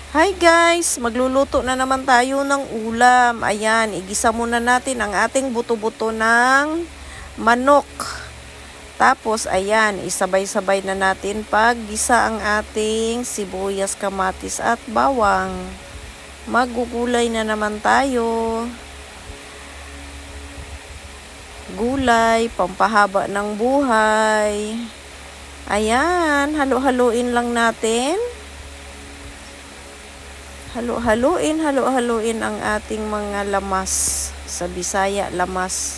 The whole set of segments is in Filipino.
Hi guys! Magluluto na naman tayo ng ulam. Ayan, igisa muna natin ang ating buto-buto ng manok. Tapos, ayan, isabay-sabay na natin paggisa ang ating sibuyas, kamatis at bawang. Magugulay na naman tayo. Gulay, pampahaba ng buhay. Ayan, halo-haluin lang natin. Halo-haluin ang ating mga lamas. Sa Bisaya, lamas.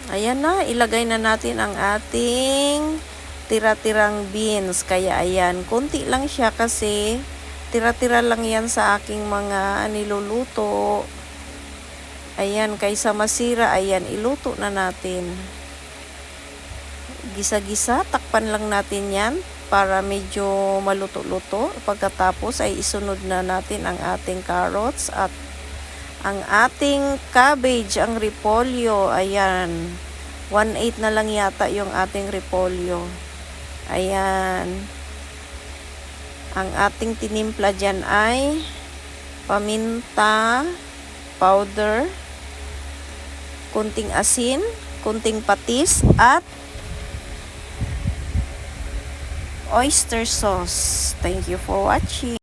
Ayan na, ilagay na natin ang ating tira-tirang beans. Kaya ayan, konti lang siya kasi tira-tira lang yan sa aking mga niluluto. Ayan, kaysa masira, ayan, iluto na natin. Gisa-gisa, takpan lang natin yan para medyo maluto-luto. Pagkatapos ay isunod na natin ang ating carrots at ang ating cabbage, ang repolyo. Ayan, 1/8 na lang yata yung ating repolyo. Ayan. Ang ating tinimpla dyan ay paminta powder, kunting asin, kunting patis at oyster sauce. Thank you for watching.